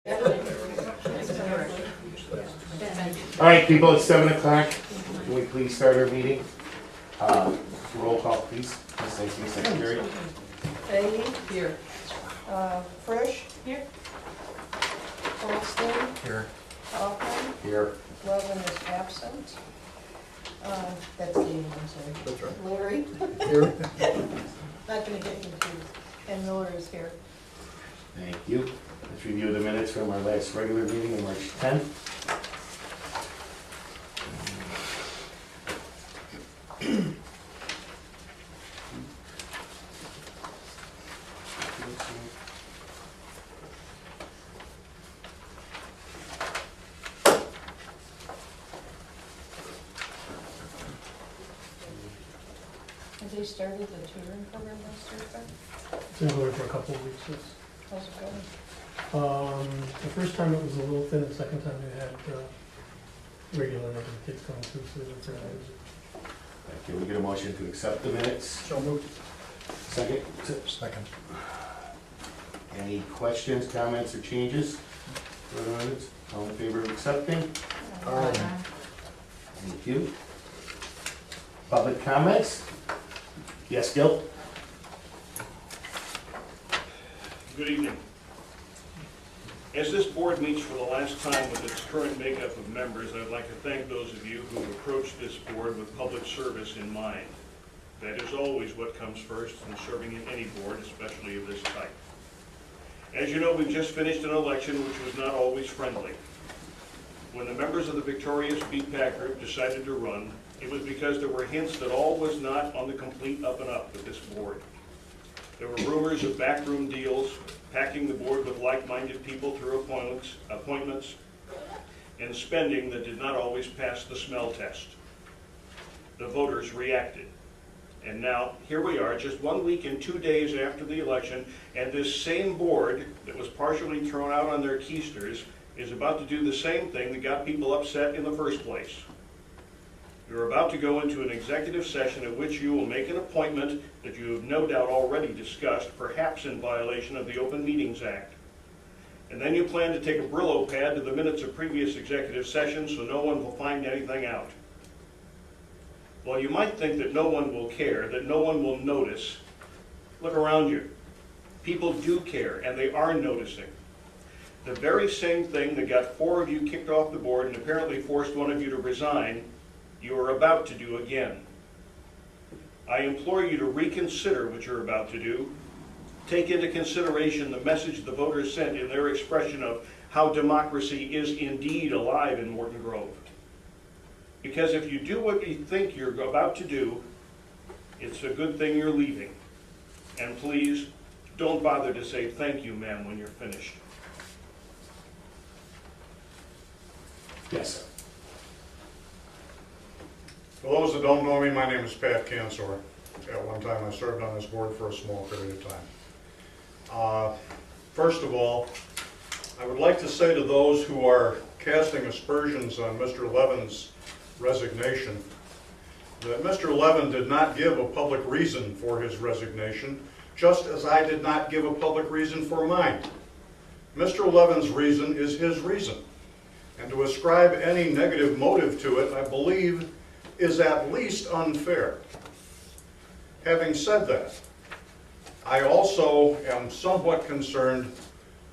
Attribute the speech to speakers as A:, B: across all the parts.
A: All right, people, it's 7 o'clock. Can we please start our meeting? Roll call, please. Ms. Stacy, Secretary.
B: Fahey? Here. Frisch? Here. Holstein?
A: Here.
B: Hoffman?
A: Here.
B: Levin is absent. That's Dean, I'm sorry.
C: That's right.
B: Larry?
C: Here.
B: Not gonna get confused. And Miller is here.
A: Thank you. Let's review the minutes from our last regular meeting on March 10th.
B: Have they started the tutoring program last year?
D: It's been going for a couple of weeks.
B: How's it going?
D: The first time it was a little thin, the second time we had regular number of kids coming through, so they were pretty busy.
A: Can we get a motion to accept the minutes?
C: So moved.
A: Second.
C: Second.
A: Any questions, comments, or changes? For the minutes? All in favor of accepting?
C: Aye.
A: Thank you. Public comments? Yes, Gil?
E: Good evening. As this board meets for the last time with its current makeup of members, I'd like to thank those of you who approached this board with public service in mind. That is always what comes first in serving in any board, especially of this type. As you know, we've just finished an election which was not always friendly. When the members of the victorious BPAC group decided to run, it was because there were hints that all was not on the complete up and up with this board. There were rumors of backroom deals, packing the board with like-minded people through appointments, and spending that did not always pass the smell test. The voters reacted. And now, here we are, just 1 week and 2 days after the election, and this same board that was partially thrown out on their keisters is about to do the same thing that got people upset in the first place. You're about to go into an executive session at which you will make an appointment that you have no doubt already discussed, perhaps in violation of the Open Meetings Act. And then you plan to take a Brillo pad to the minutes of previous executive sessions so no one will find anything out. Well, you might think that no one will care, that no one will notice. Look around you. People do care, and they are noticing. The very same thing that got 4 of you kicked off the board and apparently forced 1 of you to resign, you are about to do again. I implore you to reconsider what you're about to do. Take into consideration the message the voters sent in their expression of how democracy is indeed alive in Morton Grove. Because if you do what you think you're about to do, it's a good thing you're leaving. And please, don't bother to say thank you, ma'am, when you're finished.
A: Yes, sir.
F: For those that don't know me, my name is Pat Kansor. At one time I served on this board for a small period of time. First of all, I would like to say to those who are casting aspersions on Mr. Levin's resignation that Mr. Levin did not give a public reason for his resignation, just as I did not give a public reason for mine. Mr. Levin's reason is his reason, and to ascribe any negative motive to it, I believe, is at least unfair. Having said that, I also am somewhat concerned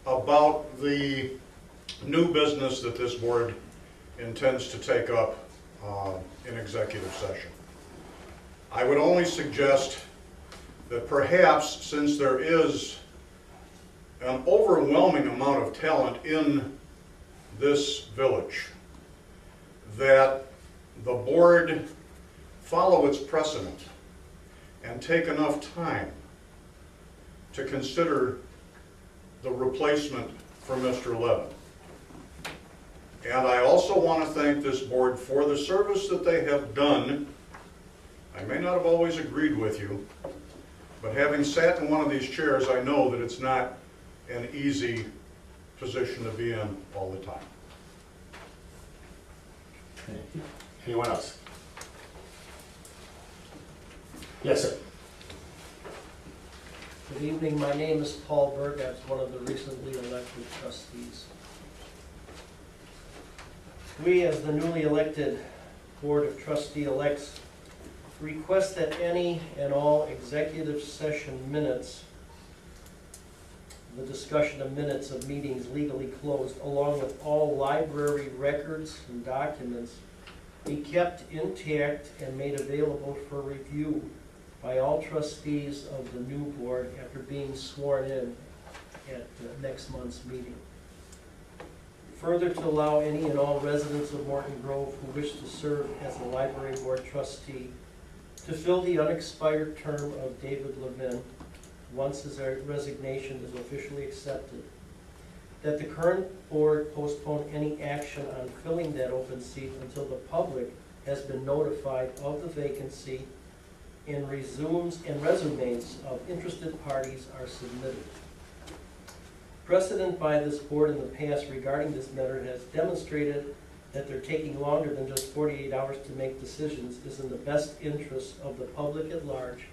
F: about the new business that this board intends to take up in executive session. I would only suggest that perhaps, since there is an overwhelming amount of talent in this village, that the board follow its precedent and take enough time to consider the replacement for Mr. Levin. And I also want to thank this board for the service that they have done. I may not have always agreed with you, but having sat in one of these chairs, I know that it's not an easy position to be in all the time.
A: Thank you. Anyone else? Yes, sir.
G: Good evening, my name is Paul Berg, I'm one of the recently elected trustees.
C: We, as the newly elected Board of Trustee-elects, request that any and all executive session minutes, the discussion of minutes of meetings legally closed, along with all library records and documents, be kept intact and made available for review by all trustees of the new board after being sworn in at next month's meeting. Further, to allow any and all residents of Morton Grove who wish to serve as a library board trustee to fill the unexpired term of David Levin once his resignation is officially accepted. That the current board postpone any action on filling that open seat until the public has been notified of the vacancy and resumes and resumes of interested parties are submitted. Precedent by this board in the past regarding this matter has demonstrated that they're taking longer than just 48 hours to make decisions is in the best interest of the public at large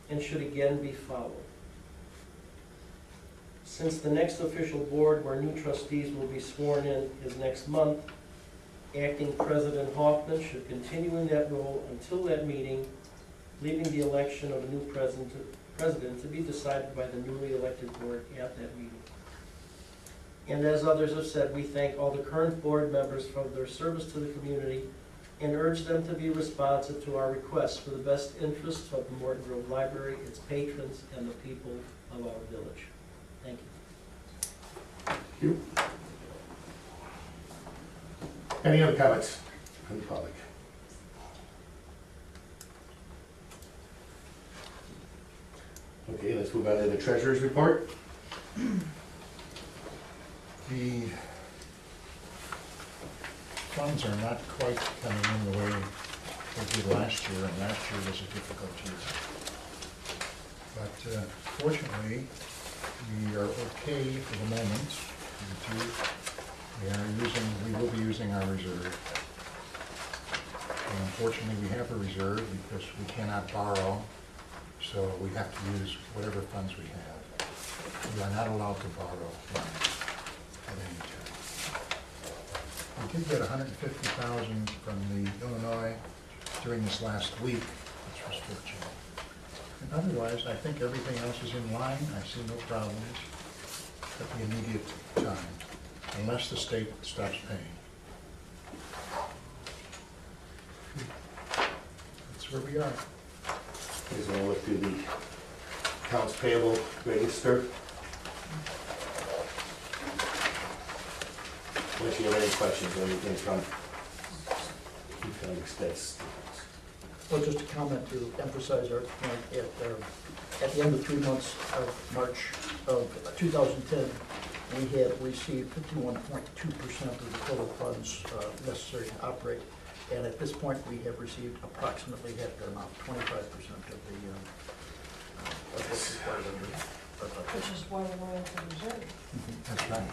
C: and should again be followed. Since the next official board where new trustees will be sworn in is next month, Acting President Hoffman should continue in that role until that meeting, leaving the election of a new president to be decided by the newly elected board at that meeting. And as others have said, we thank all the current board members for their service to the community and urge them to be responsive to our requests for the best interests of the Morton Grove Library, its patrons, and the people of our village. Thank you.
A: Thank you. Any other comments from the public? Okay, let's move on to the treasurer's report.
G: The funds are not quite coming in the way they did last year, and last year was a difficult year. But fortunately, we are okay for the moment. We will be using our reserve. And unfortunately, we have a reserve because we cannot borrow, so we have to use whatever funds we have. We are not allowed to borrow funds at any time. We did get $150,000 from the Illinois during this last week, which was fortunate. And otherwise, I think everything else is in line. I see no problems at the immediate time, unless the state stops paying. That's where we are.
A: Here's one look through the accounts payable register. Unless you have any questions or anything from expense.
H: Well, just a comment to emphasize our point, at the end of 3 months of March of 2010, we had received 51.2% of the total funds necessary to operate. And at this point, we have received approximately that amount, 25% of what's required under our budget.
B: Which is why we're going to reserve.
G: That's right.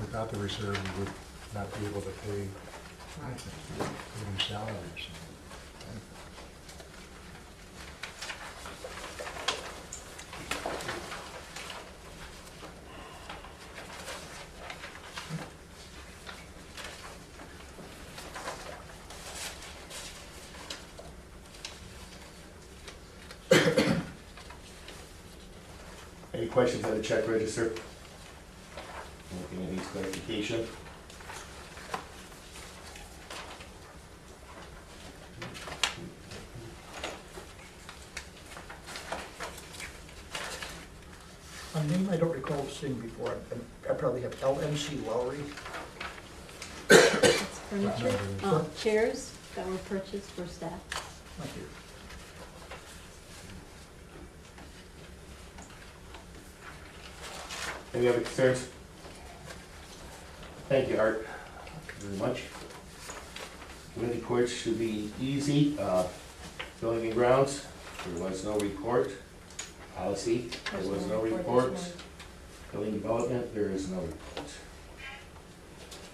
G: Without the reserve, we would not be able to pay anything, including salaries.
A: Any questions on the check register? Anything that needs clarification?
H: A name I don't recall seeing before, I probably have LMC Lowry.
I: It's furniture, chairs that were purchased for staff.
H: Thank you.
A: Any other concerns? Thank you, Art, very much. Committee reports should be easy. Building and grounds, there was no report. Policy, there was no report. Building development, there is no report.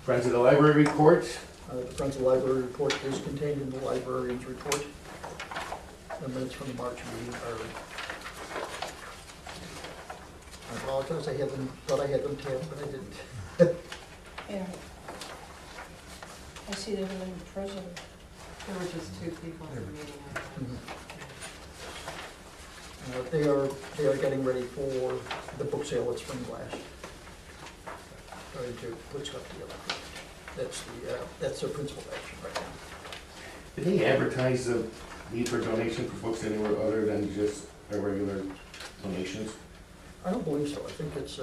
A: Friends of the Library report,
H: The Friends of the Library report is contained in the librarian's report. The minutes from the March meeting are, I apologize, thought I had them tabbed, but I didn't.
B: Yeah. I see there's a new president.
J: There were just two people at the meeting.
H: They are getting ready for the book sale at Spring Glass. Ready to put stuff together. That's their principal action right now.
A: Did they advertise the need for donation for books anywhere other than just a regular donations?
H: I don't believe so. I think it's,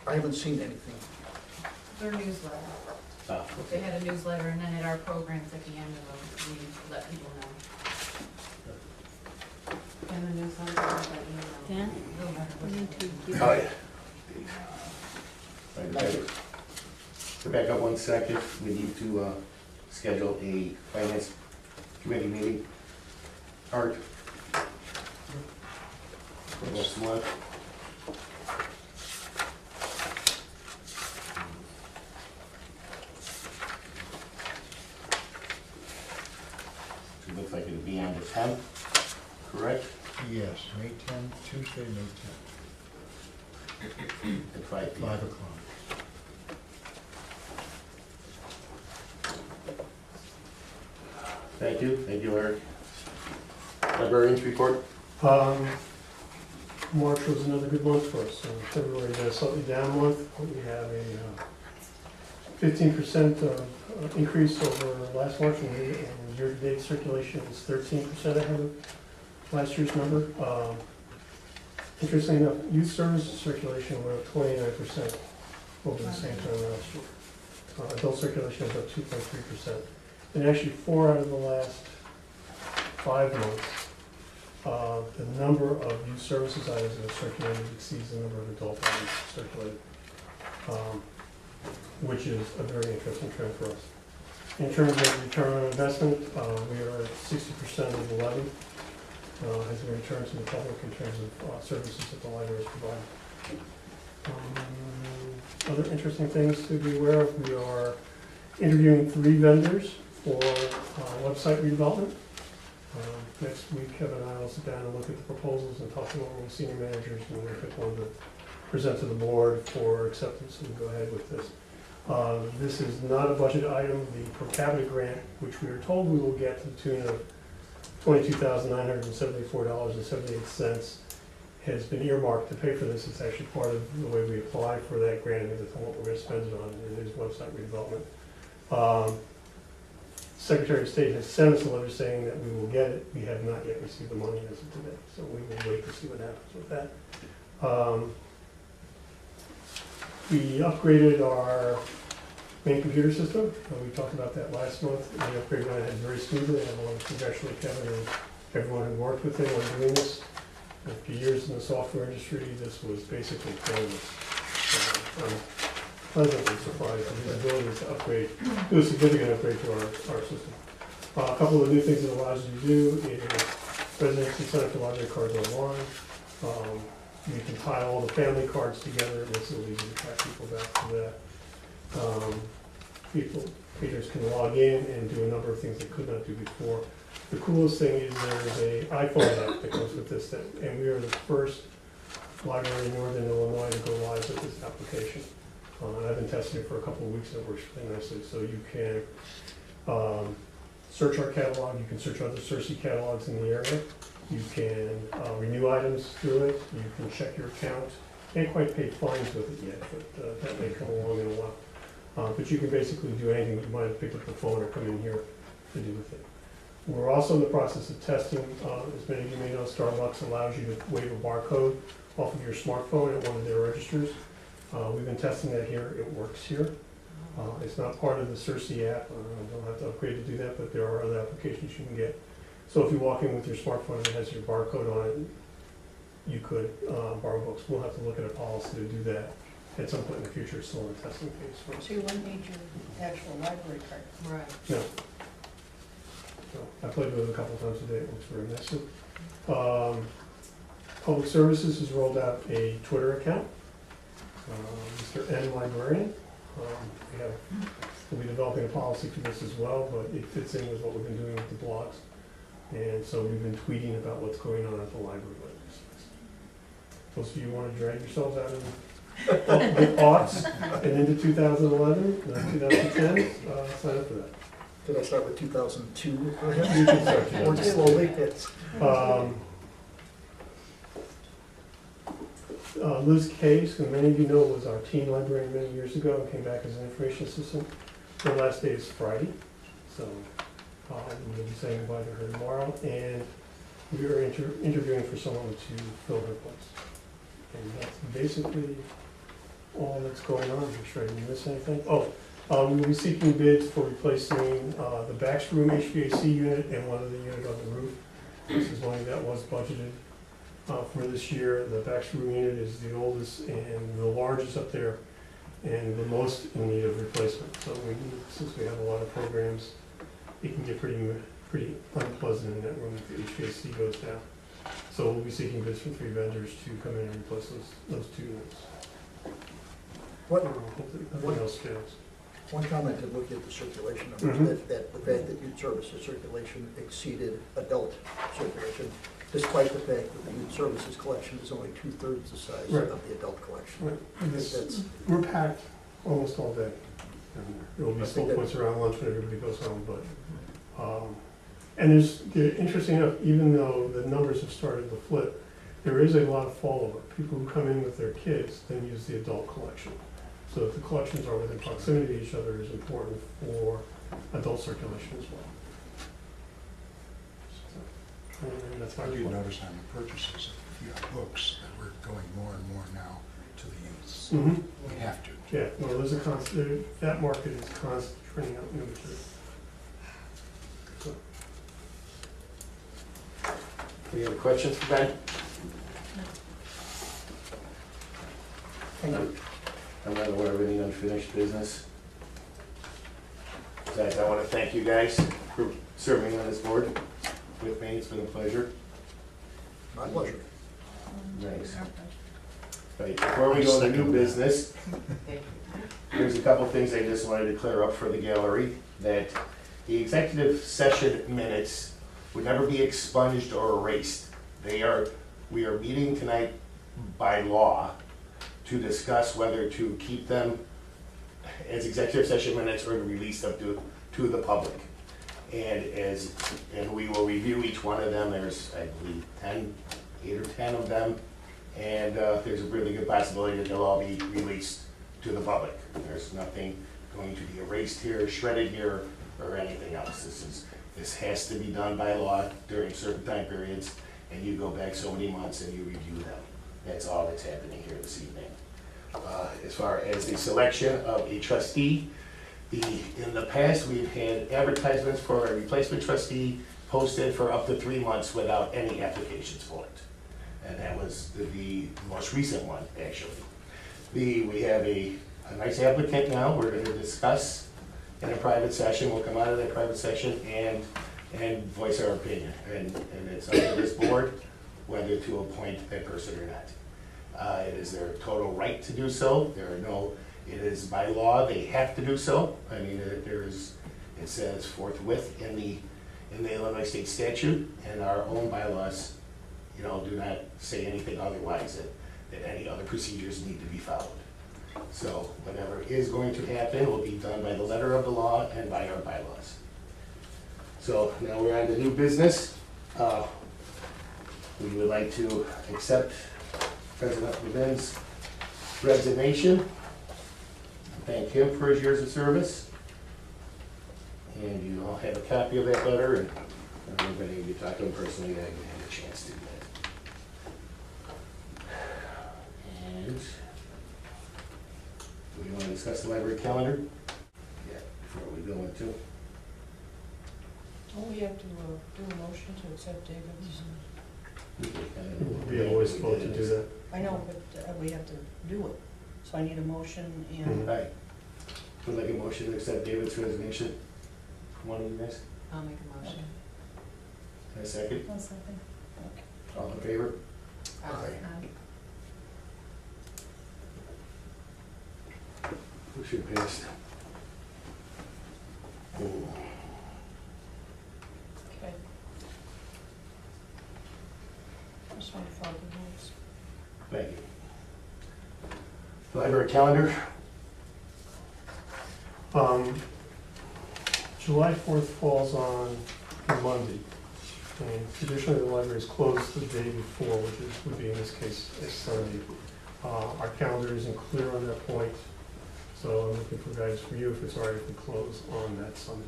H: I haven't seen anything.
J: Their newsletter.
A: Ah,
J: They had a newsletter, and then at our programs at the end of the meeting to let people know. And the newsletter, by email.
I: Dan,
J: No matter
I: we
J: what.
I: need to give.
A: Oh, yeah. Right, to back up 1 second, we need to schedule a finance committee meeting. Art. For next month. It looks like it'll be on the 10th, correct?
G: Yes, May 10th, Tuesday, May 10th,
A: At 5 p.m.
G: 5 o'clock.
A: Thank you, Eric. Librarians report?
D: March was another good month for us. February was a slightly down month, but we have a 15% increase over last March, and year-to-date circulation is 13% ahead of last year's number. Interestingly enough, youth services circulation went up 29% over the same time last year. Adult circulation was up 2.3%. And actually, 4 out of the last 5 months, the number of youth services items that are circulated exceeds the number of adult items circulated, which is a very interesting trend for us. In terms of return on investment, we are at 60% of the levy has been returned to the public in terms of services that the library is providing. Other interesting things to be aware of, we are interviewing 3 vendors for website redevelopment. Next week, Kevin and I will sit down and look at the proposals and talk to them with senior managers and we'll pick one to present to the board for acceptance and go ahead with this. This is not a budget item. The per capita grant, which we are told we will get to the tune of $22,974.78, has been earmarked to pay for this. It's actually part of the way we apply for that grant and what we're going to spend it on. It is website redevelopment. Secretary of State has sent us a letter saying that we will get it. We have not yet received the money as of today, so we will wait to see what happens with that. We upgraded our main computer system. We talked about that last month. The upgrade went ahead very smoothly. I want to congratulate Kevin and everyone who worked with him on doing this. After years in the software industry, this was basically painless. I'm pleasantly surprised at his ability to upgrade, do a significant upgrade to our system. A couple of new things it allows you to do is residents can sign up for library cards online. You can tie all the family cards together. It makes it easy to track people back to that. Patrons can log in and do a number of things they could not do before. The coolest thing is there's an iPhone app that comes with this thing, and we are the first library in Northern Illinois to go live with this application. And I've been testing it for a couple of weeks and it works really nicely. So you can search our catalog, you can search other CERC catalogs in the area, you can renew items through it, you can check your account. Can't quite pay fines with it yet, but that may come along in a while. But you can basically do anything that you might have picked up the phone or come in here to do with it. We're also in the process of testing, as many of you may know, Starbucks allows you to wave a barcode off of your smartphone at one of their registers. We've been testing that here, it works here. It's not part of the CERC app, you don't have to upgrade to do that, but there are other applications you can get. So if you walk in with your smartphone and it has your barcode on it, you could borrow books. We'll have to look at a policy to do that at some point in the future. It's still in the testing phase for us.
B: So you wouldn't need your actual library card.
J: Right.
D: No. So I played with it a couple times today, it looks very nice. Public Services has rolled out a Twitter account, Mr. N Librarian. We'll be developing a policy for this as well, but it fits in with what we've been doing with the blogs. And so we've been tweeting about what's going on at the library. Those of you who want to drag yourselves out and the aughts and into 2011, 2010, sign up for that.
H: Did I start with 2002?
D: You can start to
H: Work slowly, it's,
D: Liz Case, who many of you know was our teen librarian many years ago and came back as an information assistant. Her last day is Friday, so we'll be saying goodbye to her tomorrow. And we are interviewing for someone to fill her place. And that's basically all that's going on. I'm sure I didn't miss anything. We'll be seeking bids for replacing the backroom HVAC unit and one of the unit on the roof. This is money that was budgeted for this year. The backroom unit is the oldest and the largest up there and the most in need of replacement. So since we have a lot of programs, it can get pretty unpleasant in that room if the HVAC goes down. So we'll be seeking bids from 3 vendors to come in and replace those 2 units. Hopefully nothing else fails.
H: one comment to look at the circulation
D: Mhm.
H: numbers, that the fact that youth services circulation exceeded adult circulation, despite the fact that the youth services collection is only 2/3 the size
D: Right.
H: of the adult collection.
D: Right.
H: I think that's,
D: We're packed almost all day. There will be
H: I
D: still
H: think that-
D: points around lunch when everybody goes home, but, and interesting enough, even though the numbers have started to flip, there is a lot of fallover. People who come in with their kids then use the adult collection. So if the collections are within proximity to each other is important for adult circulation as well. And that's how
G: I
D: we
G: do
D: want.
G: notice on the purchases of books that we're going more and more now to the youths.
D: Mhm.
G: We have to.
D: Yeah, well, there's a constant, that market is constantly turning out new material. So,
A: Any other questions for Ben?
H: thank you.
A: I'm not aware of any unfinished business. Besides, I want to thank you guys for serving on this board with me. It's been a pleasure.
H: My pleasure.
A: Nice. Right, before we go to new business, there's a couple things I just wanted to clear up for the gallery, that the executive session minutes would never be expunged or erased. We are meeting tonight by law to discuss whether to keep them as executive session minutes or to release them to the public. And we will review each one of them. There's, I believe, 8 or 10 of them. And there's a really good possibility that they'll all be released to the public. There's nothing going to be erased here, shredded here, or anything else. This has to be done by law during certain time periods, and you go back so many months and you review them. That's all that's happening here this evening. As far as the selection of a trustee, in the past, we've had advertisements for a replacement trustee posted for up to 3 months without any applications for it. And that was the most recent one, actually. We have a nice applicant now, we're gonna discuss in a private session, we'll come out of that private session and voice our opinion. And it's up to this board whether to appoint that person or not. It is their total right to do so. It is by law, they have to do so. I mean, it says forthwith in the Illinois state statute, and our own bylaws, do not say anything otherwise, that any other procedures need to be followed. So whatever is going to happen will be done by the letter of the law and by our bylaws. So now we're on to new business. We would like to accept President Levin's resignation. Thank him for his years of service. And you all have a copy of that letter, and everybody, if you talk to him personally, I haven't had a chance to do that. And do we want to discuss the library calendar? Yeah, before we go into.
B: Oh, we have to do a motion to accept David's.
D: we always vote to do that.
B: I know, but we have to do it. So I need a motion and,
A: Right. Would like a motion to accept David's resignation from one of you guys?
J: I'll make a motion.
A: And a second?
B: one second.
A: All in favor?
J: Aye.
A: Motion passed. Ooh.
B: Okay. Just want to follow the rules.
A: Thank you. Library calendar?
D: July 4th falls on a Monday, and traditionally the library is closed the day before, would be in this case a Sunday. Our calendar isn't clear on that point, so I'm looking for guidance from you if it's all right if we close on that Sunday.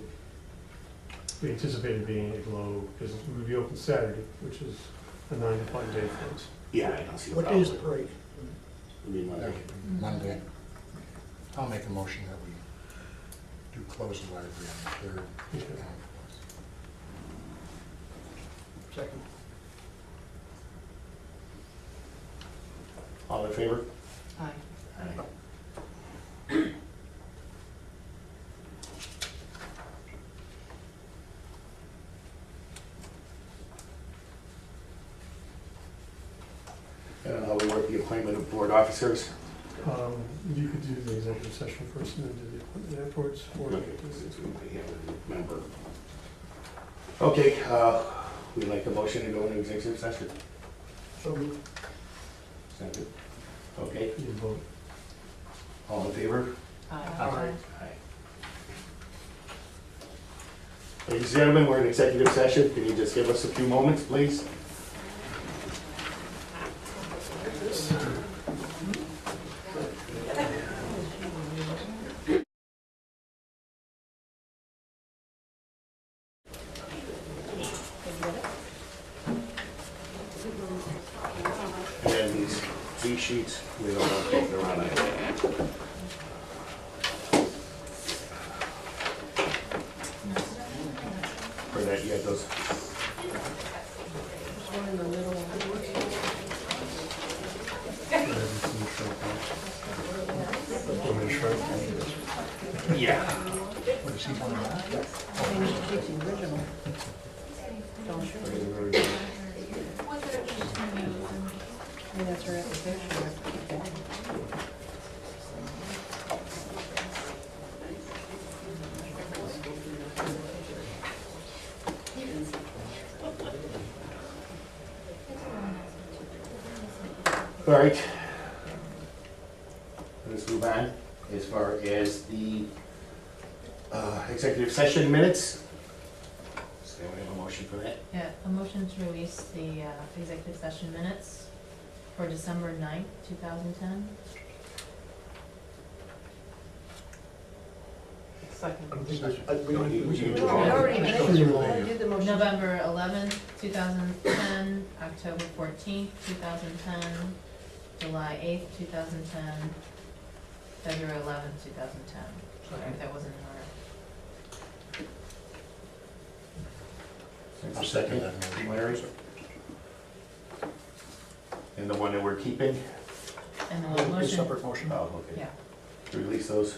D: We anticipated being a low, because we would be open Saturday, which is a 9 to 5 day for us.
A: Yeah, I don't see a
H: What
A: problem.
H: day is the break?
A: It'll be Monday.
G: Monday. I'll make a motion that we do close the library on the 3rd.
D: Okay.
H: Second.
A: All in favor?
J: Aye.
A: I don't know how we work the appointment of board officers.
D: You could do the executive session first and then do the appointment afterwards. Or
A: Member. Okay, we'd like a motion to go into executive session.
H: So moved.
A: Second. Okay,
D: you vote.
A: all in favor?
J: Aye.
A: Aye. Ladies and gentlemen, we're in executive session. Can you just give us a few moments, please? And then these sheets, we don't want to take them around. For that, you got those.
B: There's one in the middle.
A: Yeah.
G: What is he wanting now?
B: I mean, you should take the original. Don't you? I mean, that's her application.
A: All right. Let's move on as far as the executive session minutes. So we have a motion for that.
J: Yeah, a motion to release the executive session minutes for December 9th, 2010.
B: Second.
H: I don't think we don't need to.
A: You-
B: No, I already made I did the motion.
J: November 11th, 2010, October 14th, 2010, July 8th, 2010, February 11th, 2010. Sorry if that wasn't in order.
G: I'll second that motion.
A: Larry? And the one that we're keeping?
J: And the
H: A
J: one motion,
H: separate motion.
A: Oh, okay.
J: yeah.
A: To release those.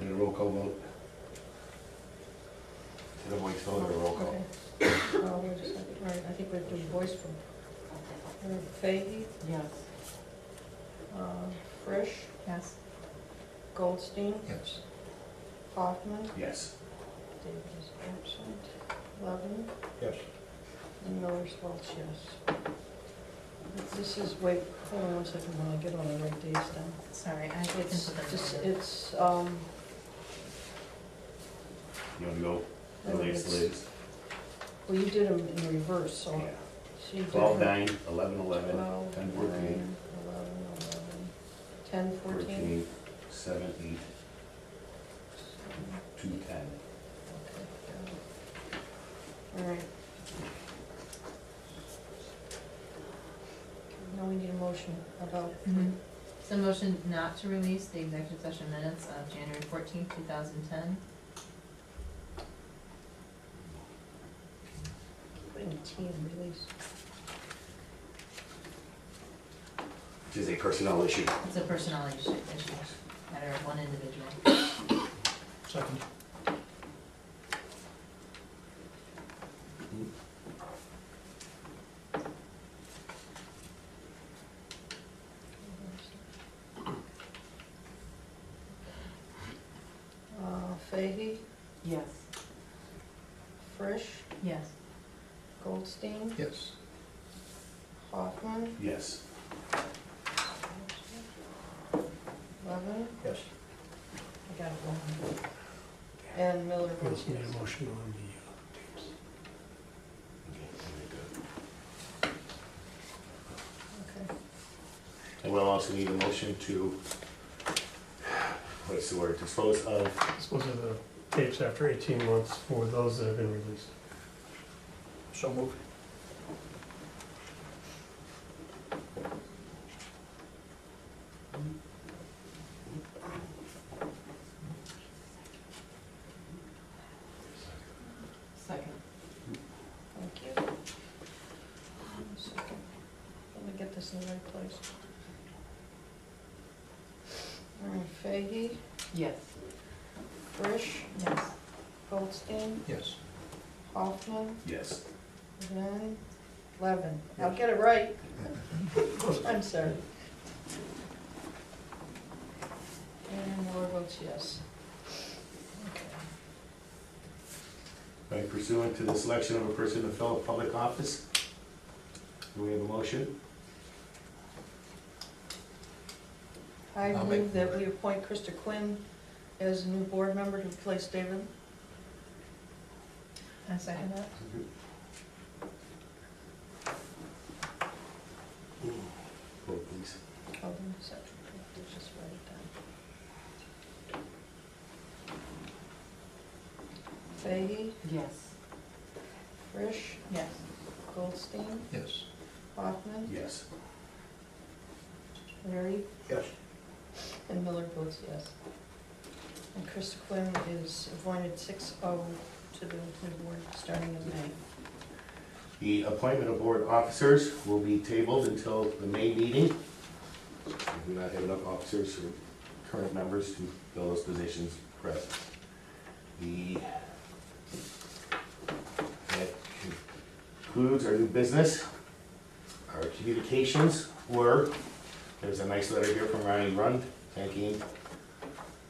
A: And a roll call vote. Is it a voice vote or a roll call?
B: Okay. Wait a second. All right, I think we have to do voice from Fahey,
J: Yes.
B: Frisch,
J: Yes.
D: Goldstein,
G: Yes.
D: Hoffman,
A: Yes.
D: David is absent, Levin,
C: Yes.
D: and Miller's Welch, yes. This is, wait, hold on one second while I get all the right dates down.
J: Sorry, I can
D: It's,
J: put them
D: just-
J: in order.
D: it's,
A: You wanna go?
D: No,
A: The latest,
D: it's-
A: latest.
D: well, you did them in reverse, so.
A: Yeah.
D: so you did
A: 12,
D: her
A: 9, 11, 11,
D: 12,
A: 10, 14,
D: 9, 11, 11, 10, 14.
A: 14, 7, 8, 2, 10.
D: Okay, got it. All right. Now we need a motion about,
J: Mhm. So motion not to release the executive session minutes of January 14th, 2010.
D: putting T in release.
A: Which is a personnel issue.
J: It's a personnel issue, matter of one individual.
H: Second.
D: Fahey,
B: Yes.
D: Frisch,
J: Yes.
D: Goldstein,
G: Yes.
D: Hoffman,
A: Yes.
B: Levin,
H: Yes.
B: I got it wrong. And Miller
D: We
B: votes
D: also need
B: yes.
D: a motion on the tapes.
B: Okay.
A: And we'll also need a motion to, what's the word, dispose of,
D: Dispose of the tapes after 18 months for those that have been released.
H: So moved.
J: Second.
B: Thank you. One second. Let me get this in the right place. All right, Fahey,
J: Yes.
B: Frisch,
J: Yes.
B: Goldstein,
H: Yes.
B: Hoffman,
A: yes.
B: Van, Levin. I'll get it right. I'm sorry. And Miller votes yes. Okay.
A: By pursuant to the selection of a person to fill a public office, do we have a motion?
B: I
H: I'll make
B: move that we appoint Krista Quinn as a new board member to replace David.
J: I second that.
A: Vote please.
B: Hold on a second, let's just write it down. Fahey,
J: Yes.
B: Frisch,
J: Yes.
B: Goldstein,
H: Yes.
B: Hoffman,
A: Yes.
B: Larry,
H: Yes.
B: and Miller votes yes. And Krista Quinn is appointed 6-0 to the new board starting in May.
A: The appointment of board officers will be tabled until the May meeting. We do not have enough officers or current members to fill those positions present. That concludes our new business. Our communications were, there's a nice letter here from Ronnie Rund thanking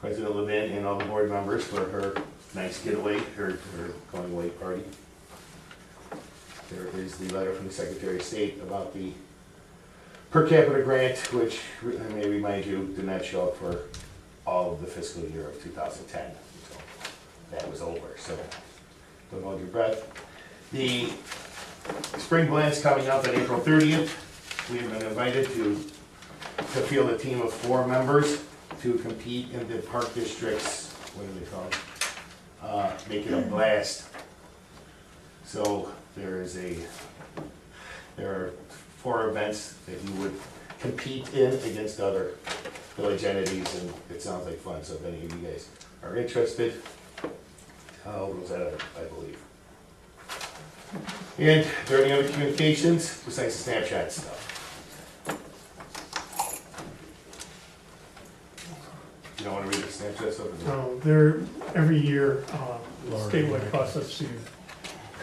A: President Levin and all the board members for her nice getaway, her going away party. There is the letter from the Secretary of State about the per capita grant, which I may remind you, did not show up for all of the fiscal year of 2010. So that was over, so don't hold your breath. The spring blend's coming up on April 30th. We have been invited to field a team of 4 members to compete in the Park District's, what do they call it? Make it a blast. So there are 4 events that you would compete in against other village entities, and it sounds like fun, so if any of you guys are interested, Rosetta, I believe. And are there any other communications besides the Snapchat stuff? You don't want to read the Snapchat stuff?
D: They're, every year, statewide process to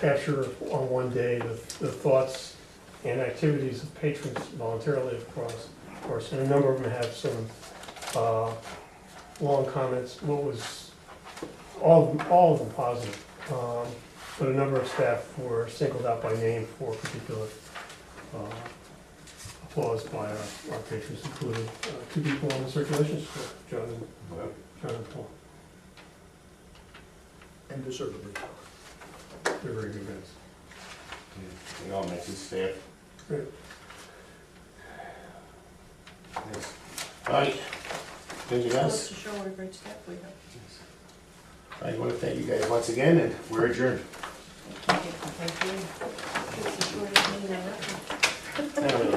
D: capture on one day the thoughts and activities of patrons voluntarily across, of course, and a number of them have some long comments. What was, all of them positive, but a number of staff were singled out by name for particular applause by our patrons, including 2 people on the circulation score, John and Paul.
H: And deservedly.
D: They're very good guys.
A: They all mentioned staff.
D: Great.
A: Yes. All right, anything
B: Goes
A: else?
B: to show what a great staff we have.
A: I want to thank you guys once again, and we're adjourned.
B: Thank you. It's the shortest meeting I've ever.
A: I don't